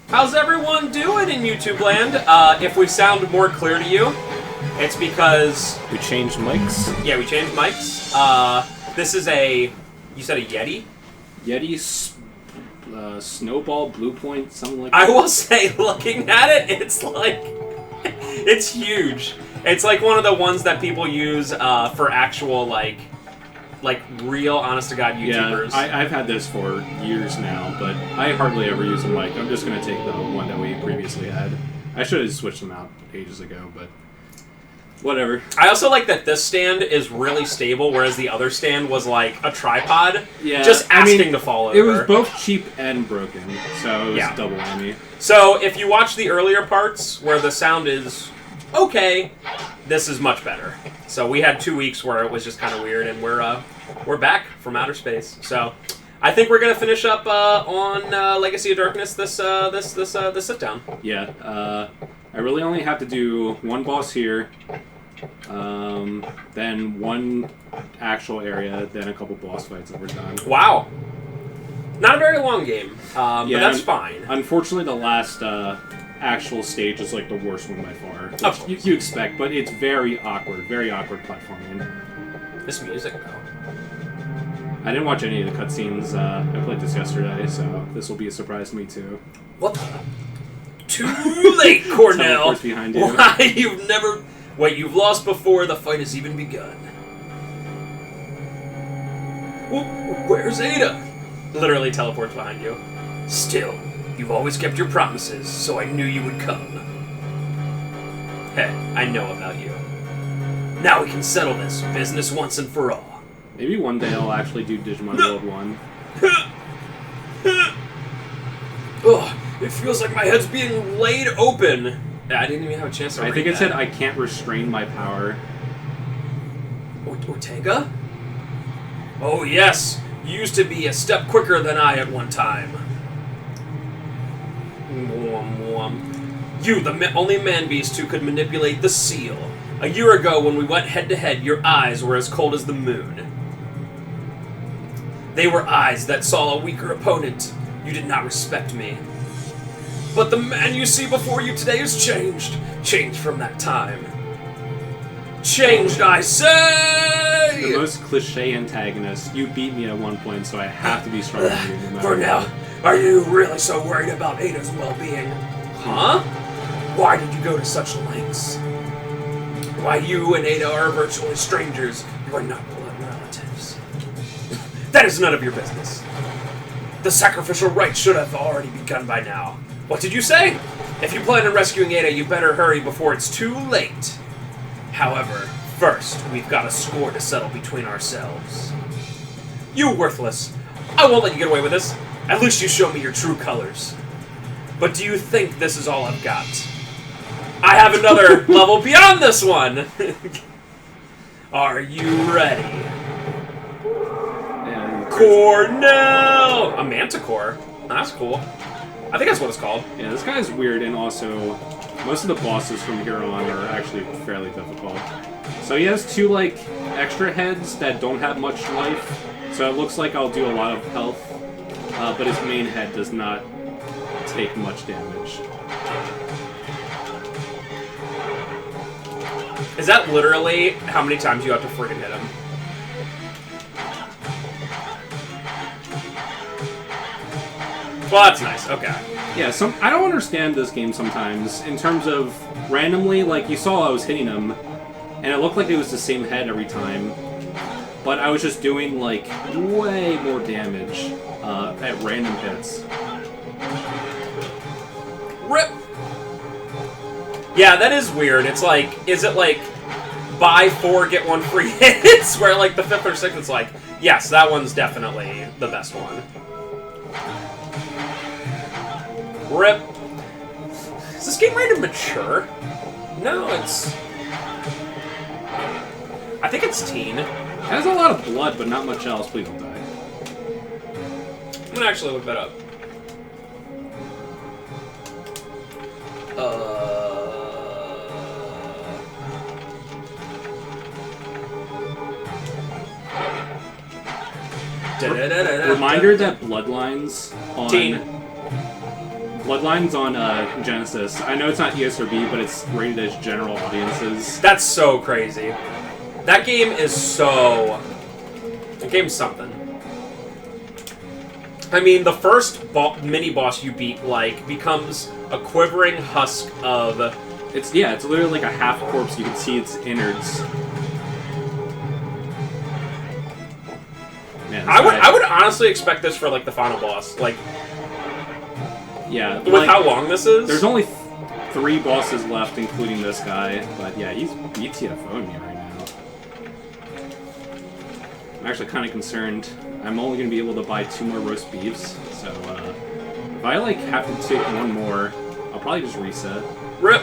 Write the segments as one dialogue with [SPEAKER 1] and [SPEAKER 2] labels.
[SPEAKER 1] How's everyone doing in YouTube land? If we sound more clear to you, it's because...
[SPEAKER 2] We changed mics?
[SPEAKER 1] Yeah, we changed mics. This is a... You said a Yeti?
[SPEAKER 2] Yeti, Snowball, Blue Point, something like that.
[SPEAKER 1] I will say, looking at it, it's like... It's huge. It's like one of the ones that people use for actual, like real, honest-to-God YouTubers.
[SPEAKER 2] Yeah, I've had this for years now, but I hardly ever use a mic. I'm just going to take the one that we previously had. I should have switched them out ages ago, but whatever.
[SPEAKER 1] I also like that this stand is really stable, whereas the other stand was like a tripod, just asking to fall over.
[SPEAKER 2] It was both cheap and broken, so it was double whammy.
[SPEAKER 1] So if you watch the earlier parts where the sound is okay, this is much better. So we had 2 weeks where it was just kind of weird, and we're back from outer space. So I think we're gonna finish up on Legacy of Darkness this sit down.
[SPEAKER 2] Yeah, I really only have to do one boss here, then one actual area, then a couple boss fights, and we're done.
[SPEAKER 1] Wow, not a very long game, but that's fine.
[SPEAKER 2] Unfortunately, the last actual stage is like the worst one by far. Which you expect, but it's very awkward platforming.
[SPEAKER 1] This music, though.
[SPEAKER 2] I didn't watch any of the cutscenes. I played this yesterday, so this will be a surprise to me too.
[SPEAKER 1] What the? Too late, Cornell!
[SPEAKER 2] Behind you.
[SPEAKER 1] Why, you've never... Wait, you've lost before the fight has even begun. Where's Ada? Literally teleports behind you. Still, you've always kept your promises, so I knew you would come. Hey, I know about you. Now we can settle this business once and for all.
[SPEAKER 2] Maybe one day I'll actually do Digimon World 1.
[SPEAKER 1] Ugh, it feels like my head's being laid open. I didn't even have a chance to read
[SPEAKER 2] I think it said I can't restrain my power.
[SPEAKER 1] Ortega? Oh yes, you used to be a step quicker than I at one time. You, the only man-beast who could manipulate the seal. A year ago, when we went head-to-head, your eyes were as cold as the moon. They were eyes that saw a weaker opponent. You did not respect me. But the man you see before you today has changed. Changed from that time. Changed, I say!
[SPEAKER 2] The most cliche antagonist. You beat me at one point, so I have to be stronger than you no matter
[SPEAKER 1] For now, are you really so worried about Ada's well-being? Huh? Why did you go to such lengths? Why, you and Ada are virtually strangers. You are not blood relatives. That is none of your business. The sacrificial rite should have already begun by now. What did you say? If you plan on rescuing Ada, you better hurry before it's too late. However, first, we've got a score to settle between ourselves. You worthless. I won't let you get away with this. At least you show me your true colors. But do you think this is all I've got? I have another level beyond this one! Are you ready?
[SPEAKER 2] And
[SPEAKER 1] Cornell! A manticore? That's cool. I think that's what it's called.
[SPEAKER 2] Yeah, this guy's weird, and also most of the bosses from here on are actually fairly difficult. So he has two, like, extra heads that don't have much life, so it looks like I'll do a lot of health, but his main head does not take much damage.
[SPEAKER 1] Is that literally how many times you have to friggin' hit him? Well, that's nice. Okay.
[SPEAKER 2] Yeah, I don't understand this game sometimes, in terms of randomly, like, you saw I was hitting him, and it looked like it was the same head every time, but I was just doing, like, way more damage at random hits.
[SPEAKER 1] RIP! Yeah, that is weird. It's like, is it like, buy 4, get 1 free hits? Where like the 5th or 6th, it's like, yes, that one's definitely the best one. RIP. Is this game rated mature? No, it's... I think it's teen.
[SPEAKER 2] It has a lot of blood, but not much else. Please don't die.
[SPEAKER 1] I'm gonna actually look that up.
[SPEAKER 2] Reminder that bloodlines on
[SPEAKER 1] Teen.
[SPEAKER 2] Bloodlines on Genesis. I know it's not ESRB, but it's rated as general audiences.
[SPEAKER 1] That's so crazy. That game is so... The game's something. I mean, the first mini-boss you beat, like, becomes a quivering husk of...
[SPEAKER 2] It's literally like a half corpse. You can see its innards. Man,
[SPEAKER 1] I would honestly expect this for, like, the final boss. Like...
[SPEAKER 2] Yeah.
[SPEAKER 1] With
[SPEAKER 2] like,
[SPEAKER 1] how long this is?
[SPEAKER 2] There's only 3 bosses left, including this guy. But yeah, he's BTFO'ing me right now. I'm actually kind of concerned. I'm only going to be able to buy 2 more roast beefs. So if I like have to take 1 more, I'll probably just reset.
[SPEAKER 1] RIP!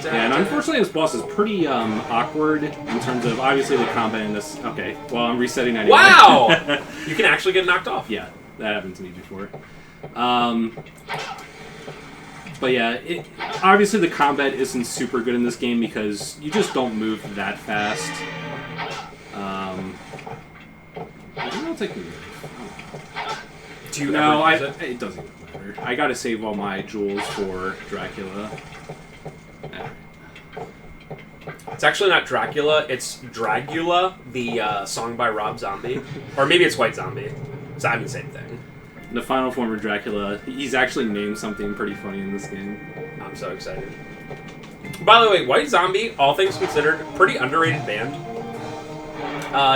[SPEAKER 2] Yeah, and unfortunately this boss is pretty awkward in terms of, obviously, the combat in this... Okay, well, I'm resetting anyway.
[SPEAKER 1] Wow! You can actually get knocked off.
[SPEAKER 2] Yeah, that happened to me before. But yeah, obviously the combat isn't super good in this game because you just don't move that fast. I'll take the move.
[SPEAKER 1] Do you
[SPEAKER 2] No,
[SPEAKER 1] ever use
[SPEAKER 2] it doesn't matter. I gotta save all my jewels for Dracula.
[SPEAKER 1] It's actually not Dracula, it's Dragula, the song by Rob Zombie. Or maybe it's White Zombie. It's not even the same thing.
[SPEAKER 2] The final form of Dracula, he's actually named something pretty funny in this game.
[SPEAKER 1] I'm so excited. By the way, White Zombie, all things considered, pretty underrated band.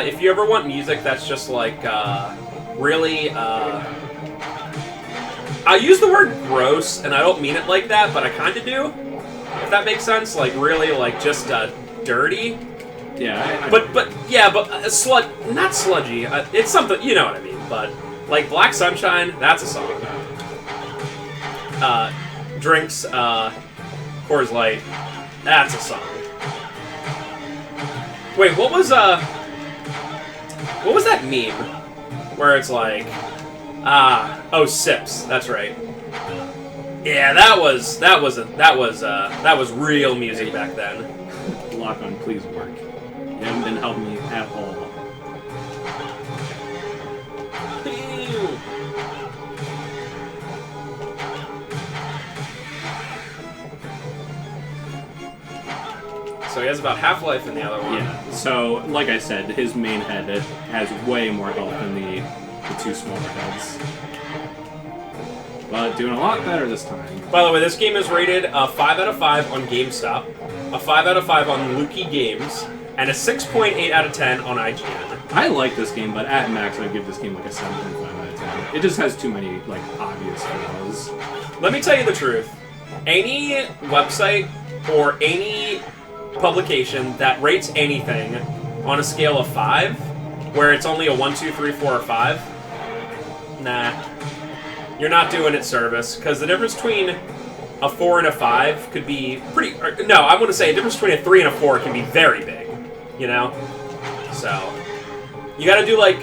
[SPEAKER 1] If you ever want music that's just like, really, I use the word gross, and I don't mean it like that, but I kind of do. If that makes sense, like really, like just dirty.
[SPEAKER 2] Yeah.
[SPEAKER 1] But not sludgy. It's something, you know what I mean. But like Black Sunshine, that's a song. Drinks, Coors Light, that's a song. Wait, what was that meme where it's like, sips. That's right. Yeah, that was real music back then.
[SPEAKER 2] Lock on, please work. You haven't been helping me at all. So he has about half-life in the other one. Yeah, so, like I said, his main head has way more health than the 2 smaller heads. But doing a lot better this time.
[SPEAKER 1] By the way, this game is rated a 5 out of 5 on GameStop, a 5 out of 5 on Lukey Games, and a 6.8 out of 10 on IGN.
[SPEAKER 2] I like this game, but at max I'd give this game like a 7.5 out of 10. It just has too many, like, obvious flaws.
[SPEAKER 1] Let me tell you the truth. Any website or any publication that rates anything on a scale of 5, where it's only a 1, 2, 3, 4, or 5, nah. You're not doing it service, because the difference between a 4 and a 5 could be pretty... No, I want to say the difference between a 3 and a 4 can be very big, you know? So, you gotta do like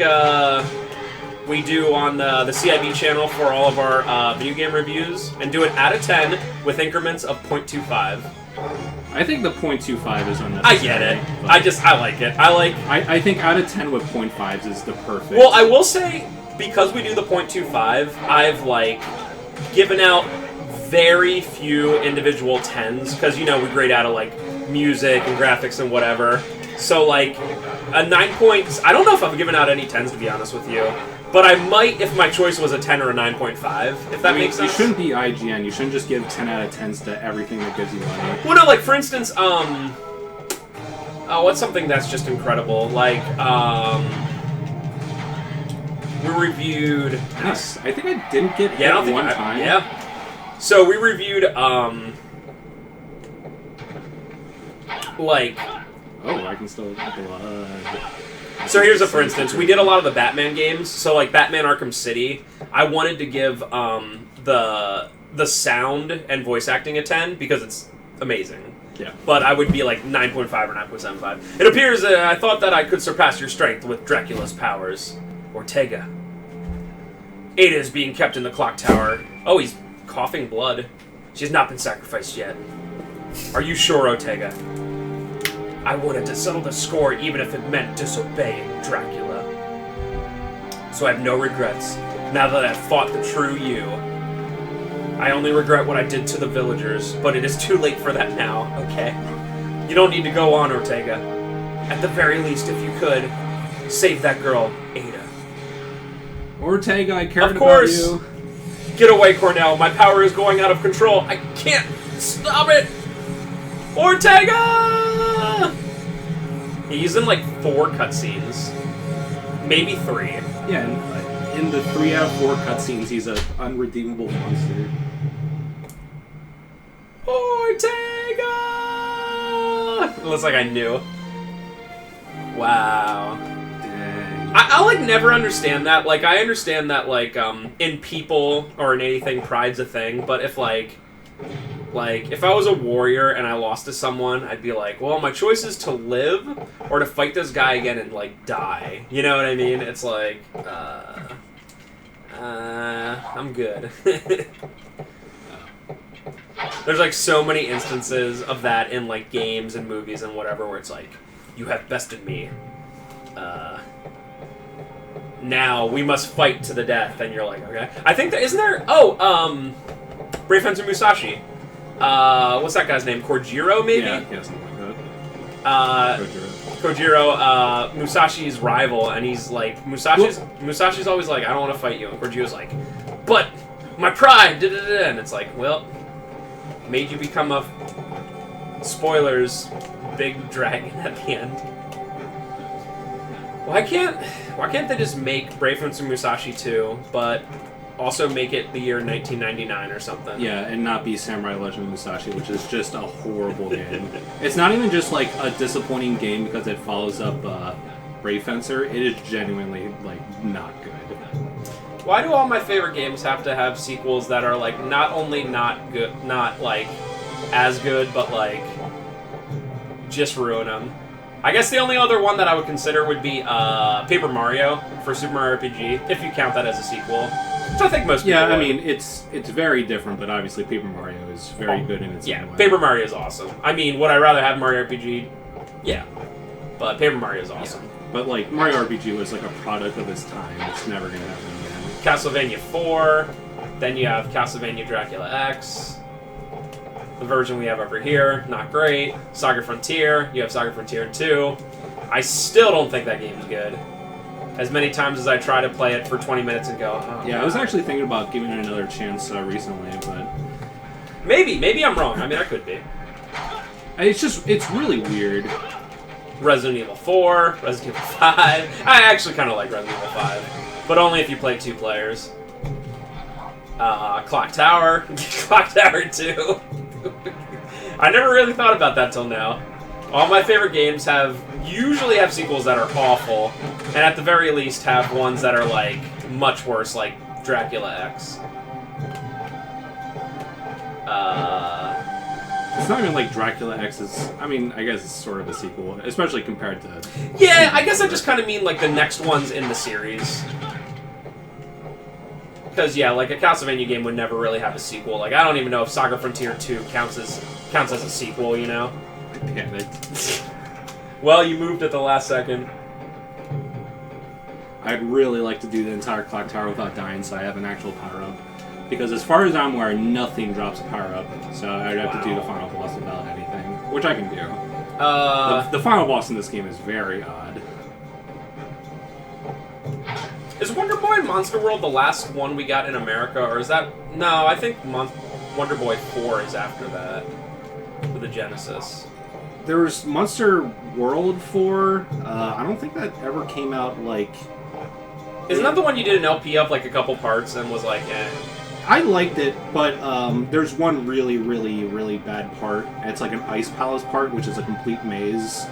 [SPEAKER 1] we do on the CIB channel for all of our video game reviews, and do it out of 10 with increments of 0.25.
[SPEAKER 2] I think the 0.25 is unnecessary.
[SPEAKER 1] I get it. I like it.
[SPEAKER 2] I think out of 10 with 0.5s is the perfect...
[SPEAKER 1] Well, I will say... Because we do the 0.25, I've, like, given out very few individual 10s, because, you know, we grade out of, like, music and graphics and whatever. So, like, a 9 points... I don't know if I've given out any 10s, to be honest with you. But I might if my choice was a 10 or a 9.5, if that makes sense.
[SPEAKER 2] You shouldn't be IGN. You shouldn't just give 10 out of 10s to everything that gives you money.
[SPEAKER 1] Well, no, like, for instance, what's something that's just incredible? Like, we reviewed...
[SPEAKER 2] Yes, I think I didn't get hit one time.
[SPEAKER 1] Yeah. So we reviewed, like...
[SPEAKER 2] Oh, I can still...
[SPEAKER 1] So here's a for instance. We did a lot of the Batman games. So, like, Batman Arkham City. I wanted to give, the sound and voice acting a 10, because it's amazing.
[SPEAKER 2] Yeah.
[SPEAKER 1] But I would be, like, 9.5 or 9.75. It appears I thought that I could surpass your strength with Dracula's powers. Ortega. Ada is being kept in the clock tower. Oh, he's coughing blood. She's not been sacrificed yet. Are you sure, Ortega? I wanted to settle the score even if it meant disobeying Dracula. So I have no regrets now that I've fought the true you. I only regret what I did to the villagers, but it is too late for that now, okay? You don't need to go on, Ortega. At the very least, if you could, save that girl, Ada.
[SPEAKER 2] Ortega, I cared
[SPEAKER 1] Of course.
[SPEAKER 2] about you.
[SPEAKER 1] Get away, Cornell. My power is going out of control. I can't stop it. Ortega! He's in like 4 cutscenes. Maybe 3.
[SPEAKER 2] Yeah, and in the 3 out of 4 cutscenes, he's an unredeemable monster.
[SPEAKER 1] Ortega! It looks like I knew. Wow.
[SPEAKER 2] Dang.
[SPEAKER 1] I like never understand that. Like I understand that like in people or in anything pride's a thing, but if like if I was a warrior and I lost to someone, I'd be like, well, my choice is to live or to fight this guy again and like die. You know what I mean? It's like I'm good. There's like so many instances of that in like games and movies and whatever where it's like, you have bested me. Now we must fight to the death, and you're like, okay. I think there isn't there. Oh, Brave Fencer Musashi. What's that guy's name? Kojiro, maybe.
[SPEAKER 2] Yeah, something like that.
[SPEAKER 1] Kojiro, Musashi's rival, and he's like, Musashi's always like, I don't want to fight you, and Kojiro's like, but my pride, and it's like, well, made you become a spoilers big dragon at the end. Why can't they just make Brave Fencer Musashi 2, but also make it the year 1999 or something?
[SPEAKER 2] Yeah, and not be Samurai Legend of Musashi, which is just a horrible game. It's not even just like a disappointing game because it follows up Brave Fencer. It is genuinely like not good.
[SPEAKER 1] Why do all my favorite games have to have sequels that are like not only not good, not like as good, but like just ruin them? I guess the only other one that I would consider would be Paper Mario for Super Mario RPG, if you count that as a sequel. Which I think most people would.
[SPEAKER 2] I mean, it's very different, but obviously Paper Mario is very good in its own way.
[SPEAKER 1] Paper Mario is awesome. I mean, would I rather have Mario RPG? Yeah. But Paper Mario is awesome.
[SPEAKER 2] Yeah. But, like, Mario RPG was, like, a product of its time. It's never going to happen again.
[SPEAKER 1] Castlevania 4. Then you have Castlevania Dracula X. The version we have over here, not great. Saga Frontier, you have Saga Frontier 2. I still don't think that game is good. As many times as I try to play it for 20 minutes and go, oh,
[SPEAKER 2] yeah, God. I was actually thinking about giving it another chance recently, but...
[SPEAKER 1] Maybe I'm wrong. I mean, I could be.
[SPEAKER 2] It's really weird.
[SPEAKER 1] Resident Evil 4, Resident Evil 5. I actually kind of like Resident Evil 5, but only if you play 2 players. Clock Tower. Clock Tower 2. I never really thought about that till now. All my favorite games usually have sequels that are awful, and at the very least have ones that are like much worse, like Dracula X.
[SPEAKER 2] It's not even like Dracula X is... I mean, I guess it's sort of a sequel, especially compared to...
[SPEAKER 1] Yeah, I guess I just kind of mean like the next ones in the series. Because, yeah, like a Castlevania game would never really have a sequel. Like, I don't even know if Saga Frontier 2 counts as a sequel, you know?
[SPEAKER 2] I panicked.
[SPEAKER 1] Well, you moved at the last second.
[SPEAKER 2] I'd really like to do the entire Clock Tower without dying, so I have an actual power-up. Because as far as I'm aware, nothing drops a power-up. So I'd have to do the final boss without anything. Which I can do. The final boss in this game is very odd.
[SPEAKER 1] Is Wonder Boy and Monster World the last one we got in America, or is that... No, I think Wonder Boy 4 is after that, for the Genesis.
[SPEAKER 2] There was Monster World 4. I don't think that ever came out, like...
[SPEAKER 1] Isn't that the one you did an LP of, like, a couple parts and was like, eh?
[SPEAKER 2] I liked it, but there's one really, really, really bad part. It's like an Ice Palace part, which is a complete maze.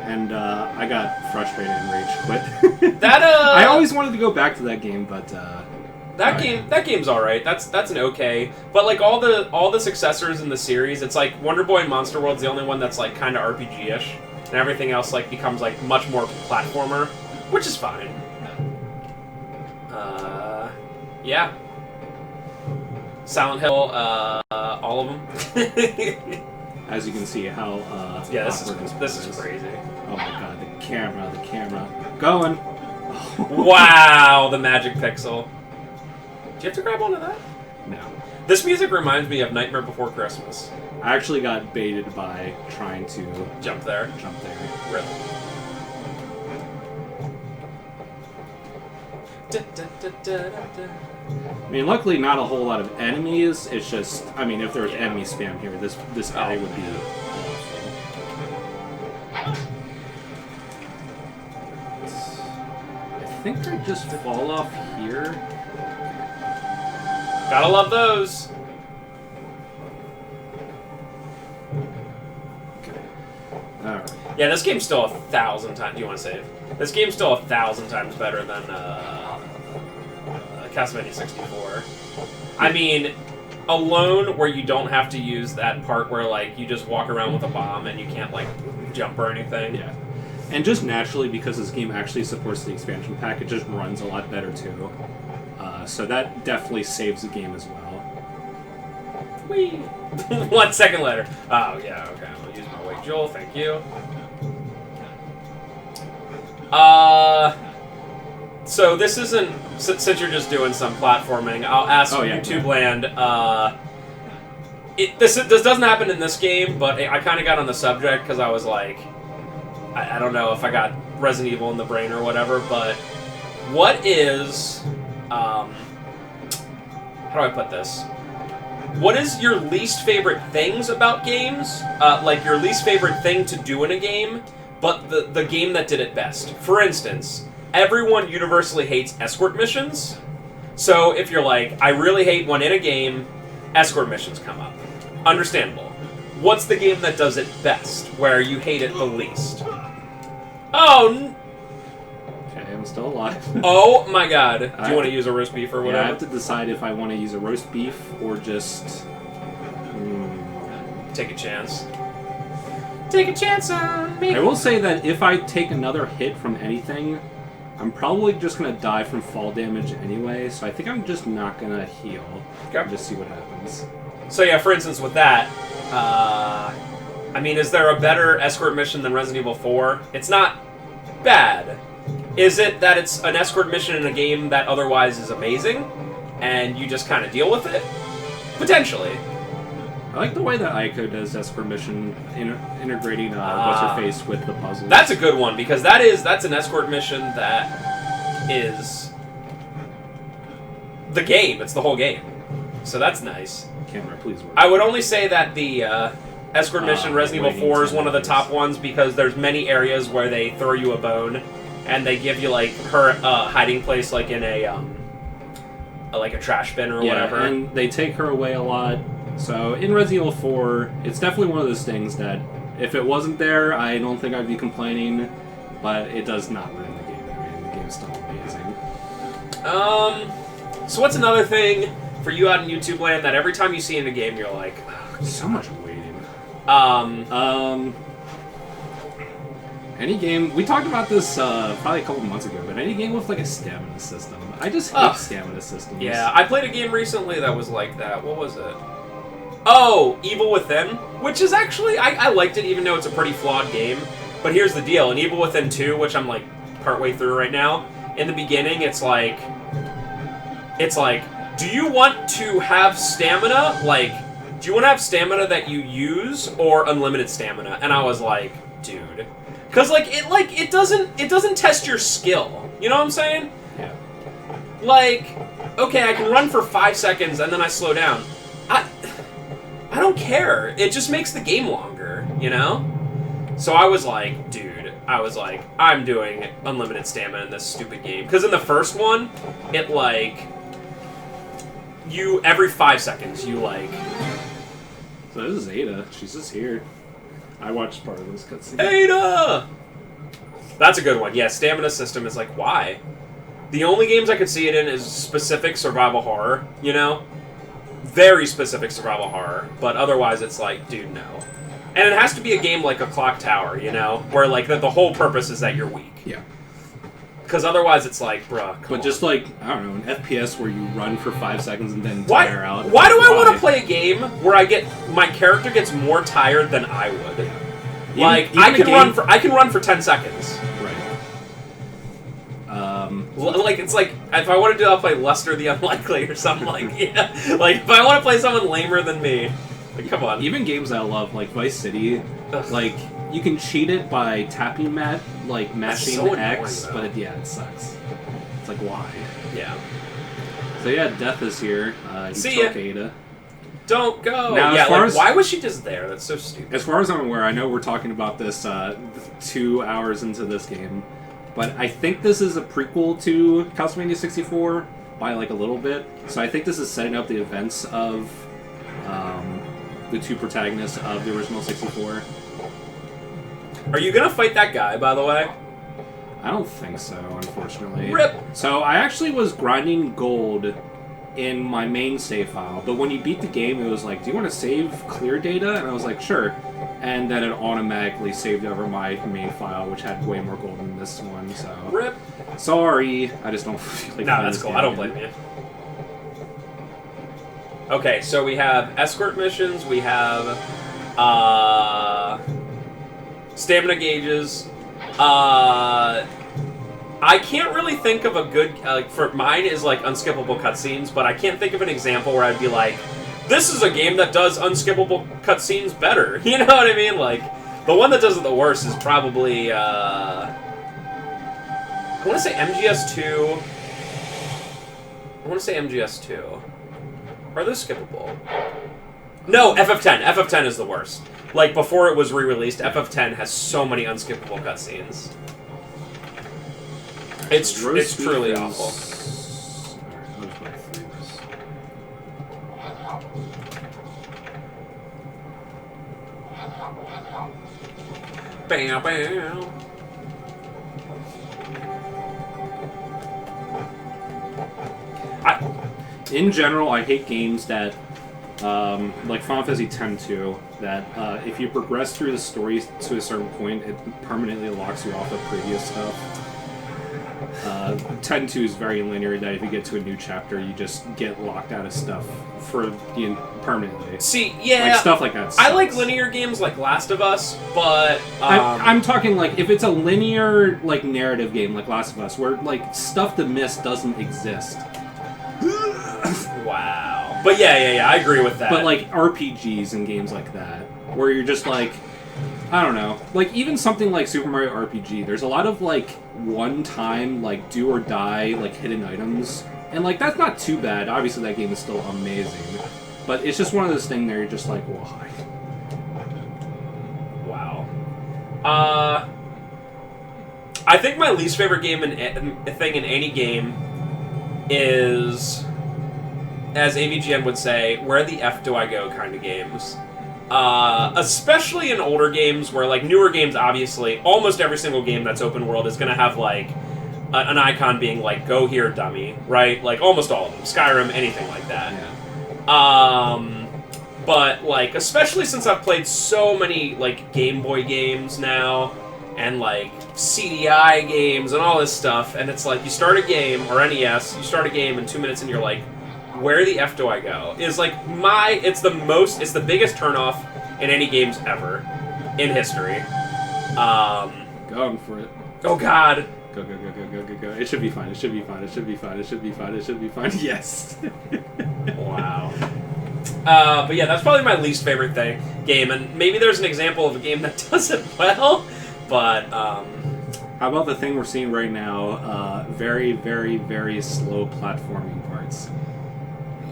[SPEAKER 2] And I got frustrated and rage quit. I always wanted to go back to that game, but
[SPEAKER 1] that game's all right. That's an okay. But like all the successors in the series, it's like Wonder Boy and Monster World's the only one that's like kind of RPG-ish, and everything else like becomes like much more platformer, which is fine. Yeah. Silent Hill, all of them.
[SPEAKER 2] as you can see how
[SPEAKER 1] Yeah,
[SPEAKER 2] awkward
[SPEAKER 1] this is crazy.
[SPEAKER 2] Oh my god, the camera. Going!
[SPEAKER 1] Wow, the magic pixel. Do you have to grab onto that?
[SPEAKER 2] No.
[SPEAKER 1] This music reminds me of Nightmare Before Christmas.
[SPEAKER 2] I actually got baited by trying to
[SPEAKER 1] jump there. Really?
[SPEAKER 2] I mean, luckily not a whole lot of enemies. It's just, I mean, if there was enemy spam here, this area would be awful. I think I just fall off here.
[SPEAKER 1] Gotta love those.
[SPEAKER 2] Okay. Alright.
[SPEAKER 1] Yeah, this game's still 1,000 times. Do you want to save? This game's still 1,000 times better than Castlevania 64. I mean, alone where you don't have to use that part where like you just walk around with a bomb and you can't like jump or anything.
[SPEAKER 2] Yeah. And just naturally, because this game actually supports the expansion pack, it just runs a lot better too. So that definitely saves the game as well.
[SPEAKER 1] Whee! 1 second later. Oh, yeah, okay. I'm gonna use my weight Joel, thank you. So this isn't... Since you're just doing some platforming, I'll ask YouTube Land, this doesn't happen in this game, but I kind of got on the subject because I was like... I don't know if I got Resident Evil in the brain or whatever, but... What is... how do I put this? What is your least favorite things about games? Like your least favorite thing to do in a game, but the game that did it best. For instance, everyone universally hates escort missions. So if you're like, I really hate one in a game, escort missions come up. Understandable. What's the game that does it best, where you hate it the least? Oh,
[SPEAKER 2] okay, I'm still alive.
[SPEAKER 1] Oh my god. Do you want to use a roast beef or whatever?
[SPEAKER 2] Yeah, I have to decide if I want to use a roast beef or just...
[SPEAKER 1] Take a chance. Take a chance on me.
[SPEAKER 2] I will say that if I take another hit from anything, I'm probably just going to die from fall damage anyway, so I think I'm just not going to heal.
[SPEAKER 1] Okay.
[SPEAKER 2] And just see what happens.
[SPEAKER 1] So yeah, for instance, with that, I mean, is there a better escort mission than Resident Evil 4? It's not bad. Is it that it's an escort mission in a game that otherwise is amazing, and you just kind of deal with it? Potentially.
[SPEAKER 2] I like the way that Aiko does escort mission, integrating what's-her-face with the puzzles.
[SPEAKER 1] That's a good one, because that's an escort mission that is the game. It's the whole game. So that's nice.
[SPEAKER 2] Camera, please work.
[SPEAKER 1] I would only say that the escort mission Resident Evil 4 is one of the top ones because there's many areas where they throw you a bone and they give you like her hiding place like in a trash bin or whatever.
[SPEAKER 2] And they take her away a lot. So in Resident Evil 4, it's definitely one of those things that if it wasn't there, I don't think I'd be complaining, but it does not ruin the game. I mean, the game is still amazing.
[SPEAKER 1] So what's another thing for you out in YouTube land that every time you see in a game you're like, oh,
[SPEAKER 2] so much waiting. Any game, we talked about this probably a couple months ago, but any game with like a stamina system. I just hate stamina systems.
[SPEAKER 1] Yeah, I played a game recently that was like that. What was it? Oh, Evil Within, which is actually, I liked it even though it's a pretty flawed game. But here's the deal, in Evil Within 2, which I'm like partway through right now, in the beginning it's like, do you want to have stamina? Like, do you want to have stamina that you use or unlimited stamina? And I was like, dude. Because it doesn't test your skill. You know what I'm saying?
[SPEAKER 2] Yeah.
[SPEAKER 1] Like, okay, I can run for 5 seconds and then I slow down. I don't care. It just makes the game longer, you know? So I was like, dude, I'm doing unlimited stamina in this stupid game. Because in the first one, it like, every 5 seconds, you like...
[SPEAKER 2] So this is Ada. She's just here. I watched part of this cutscene.
[SPEAKER 1] Ada! That's a good one. Yeah, stamina system is like, why? The only games I could see it in is specific survival horror, you know? Very specific survival horror, but otherwise it's like, dude, no. And it has to be a game like a Clock Tower, you know? Where like the whole purpose is that you're weak.
[SPEAKER 2] Yeah.
[SPEAKER 1] Because otherwise it's like, bruh,
[SPEAKER 2] But just like, I don't know, an FPS where you run for 5 seconds and then
[SPEAKER 1] why,
[SPEAKER 2] tire out.
[SPEAKER 1] Why do I want to play a game where my character gets more tired than I would? Like, I can run for 10 seconds. Like, it's like, if I want to do that, I'll play Lester the Unlikely or something like, yeah. Like, if I want to play someone lamer than me, like, come on.
[SPEAKER 2] Even games I love, like Vice City, like, you can cheat it by tapping mashing
[SPEAKER 1] so
[SPEAKER 2] X,
[SPEAKER 1] annoying,
[SPEAKER 2] but it sucks. It's like, why?
[SPEAKER 1] Yeah.
[SPEAKER 2] So yeah, Death is here.
[SPEAKER 1] See ya.
[SPEAKER 2] Ada.
[SPEAKER 1] Don't go!
[SPEAKER 2] Now,
[SPEAKER 1] yeah, like, why was she just there? That's so stupid.
[SPEAKER 2] As far as I'm aware, I know we're talking about this 2 hours into this game, but I think this is a prequel to Castlevania 64 by like a little bit. So I think this is setting up the events of the 2 protagonists of the original 64.
[SPEAKER 1] Are you gonna fight that guy, by the way?
[SPEAKER 2] I don't think so, unfortunately.
[SPEAKER 1] RIP!
[SPEAKER 2] So I actually was grinding gold in my main save file, but when you beat the game, it was like, do you want to save clear data? And I was like, sure. And then it automatically saved over my main file, which had way more gold than this one, so...
[SPEAKER 1] RIP!
[SPEAKER 2] Sorry, I just don't feel like...
[SPEAKER 1] No, that's cool. I don't blame you. Okay, so we have escort missions, we have stamina gauges. I can't really think of a good for mine is like unskippable cutscenes, but I can't think of an example where I'd be like, this is a game that does unskippable cutscenes better. You know what I mean? Like, the one that does it the worst is probably I want to say MGS2. I want to say MGS2. Are those skippable? No, FF10. FF10 is the worst. Like, before it was re-released, FF10 has so many unskippable cutscenes. It's truly awful. Bam, bam.
[SPEAKER 2] In general, I hate games that, like Final Fantasy X-2, that if you progress through the story to a certain point, it permanently locks you off of previous stuff. X-2 is very linear, that if you get to a new chapter, you just get locked out of stuff for permanently.
[SPEAKER 1] See, yeah,
[SPEAKER 2] like stuff like that sucks.
[SPEAKER 1] I like linear games like Last of Us, but
[SPEAKER 2] I'm talking like if it's a linear like narrative game like Last of Us, where like stuff to miss doesn't exist.
[SPEAKER 1] Wow. But yeah, I agree with that.
[SPEAKER 2] But like RPGs and games like that, where you're just like, I don't know, like even something like Super Mario RPG, there's a lot of like one-time like do or die like hidden items, and like that's not too bad. Obviously that game is still amazing, but it's just one of those things there you're just like, why?
[SPEAKER 1] Wow. I think my least favorite thing in any game is, as AVGN would say, where the F do I go kind of games. Especially in older games where, like, newer games, obviously, almost every single game that's open world is going to have, like, an icon being, like, go here, dummy, right? Like, almost all of them. Skyrim, anything like that. Yeah. But, like, especially since I've played so many, like, Game Boy games now, and, like, CDI games and all this stuff, and it's like, you start a game, or NES, you start a game, in 2 minutes and you're like, where the F do I go? Is like it's the biggest turnoff in any games ever in history.
[SPEAKER 2] Going for it.
[SPEAKER 1] Oh God.
[SPEAKER 2] Go. It should be fine. It should be fine. Yes.
[SPEAKER 1] Wow. But yeah, that's probably my least favorite game, and maybe there's an example of a game that does it well, but
[SPEAKER 2] How about the thing we're seeing right now? Very, very, very slow platforming parts.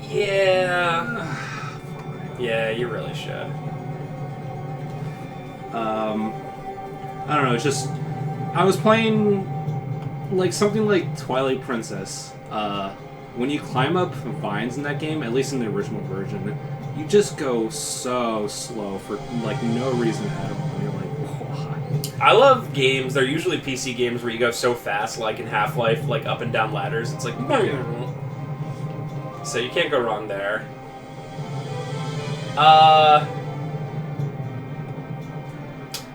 [SPEAKER 1] Yeah. Yeah, you really should.
[SPEAKER 2] I don't know, it's just... I was playing, like, something like Twilight Princess. When you climb up vines in that game, at least in the original version, you just go so slow for, like, no reason at all. And you're like, why?
[SPEAKER 1] I love games, they're usually PC games where you go so fast, like in Half-Life, like up and down ladders. It's like... So you can't go wrong there.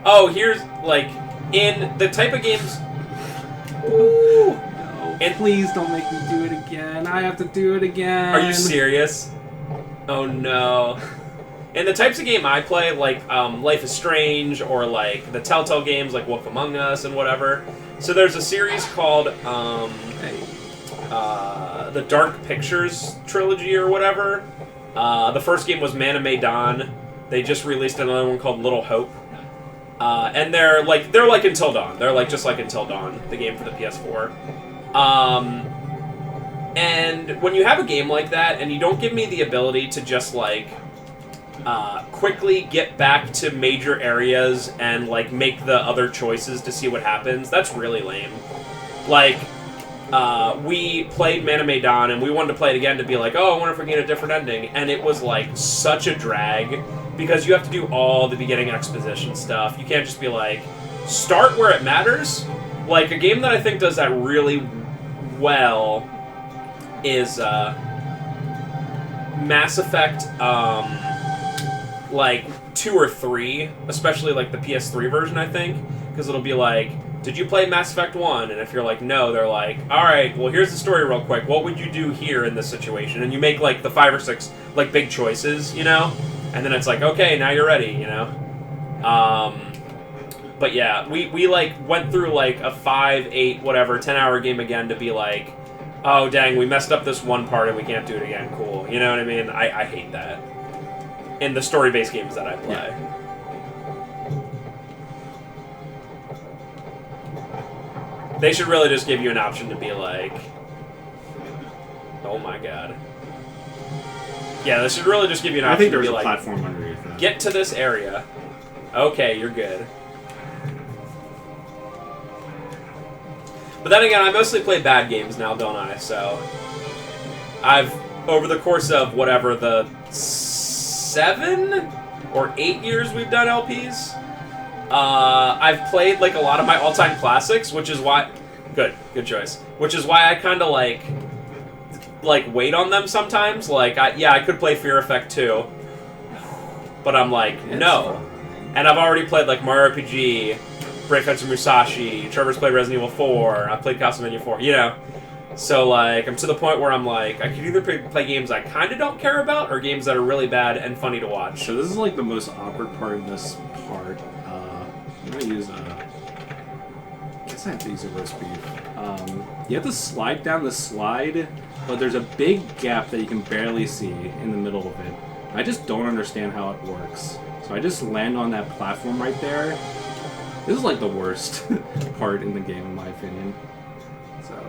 [SPEAKER 1] Oh, here's, like, in the type of games... Woo!
[SPEAKER 2] No,
[SPEAKER 1] And
[SPEAKER 2] please don't make me do it again. I have to do it again.
[SPEAKER 1] are you serious? Oh no. And the types of game I play, like Life is Strange, or like the Telltale games like Wolf Among Us and whatever. So there's a series called the Dark Pictures trilogy or whatever. The first game was Man of Medan. They just released another one called Little Hope. And they're like Until Dawn. They're like just like Until Dawn, the game for the PS4. And when you have a game like that, and you don't give me the ability to just like quickly get back to major areas and like make the other choices to see what happens, that's really lame. Like, we played Man of Medan, and we wanted to play it again to be like, oh, I wonder if we can get a different ending. And it was like such a drag because you have to do all the beginning exposition stuff. You can't just be like, start where it matters. Like, a game that I think does that really well is Mass Effect, like 2 or 3, especially like the PS3 version, I think, because it'll be like, did you play Mass Effect 1? And if you're like, no, they're like, alright, well, here's the story real quick. What would you do here in this situation? And you make, like, the 5 or 6, like, big choices, you know? And then it's like, okay, now you're ready, you know? But yeah, we like, went through, like, a 5, 8, whatever, 10-hour game again to be like, oh, dang, we messed up this one part and we can't do it again. Cool. You know what I mean? I hate that. In the story-based games that I play. Yeah. They should really just give you an option to be like, oh my god. Yeah, they should really just give you an option
[SPEAKER 2] I think
[SPEAKER 1] to be
[SPEAKER 2] there's a
[SPEAKER 1] like,
[SPEAKER 2] platform underneath that.
[SPEAKER 1] Get to this area. Okay, you're good. But then again, I mostly play bad games now, don't I? So, I've, over the course of whatever, the 7 or 8 years we've done LPs, I've played, like, a lot of my all-time classics, which is why... Good choice. Which is why I kind of, like, wait on them sometimes. Like, I could play Fear Effect 2, but I'm like, no. And I've already played, like, Mario RPG, Brave Fencer Musashi, Trevor's played Resident Evil 4, I've played Castlevania 4, you know? So, like, I'm to the point where I'm like, I could either play games I kind of don't care about, or games that are really bad and funny to watch.
[SPEAKER 2] So this is, like, the most awkward part of this part. I'm gonna use I guess I have to use a roast beef. You have to slide down the slide, but there's a big gap that you can barely see in the middle of it. I just don't understand how it works. So I just land on that platform right there. This is like the worst part in the game, in my opinion. So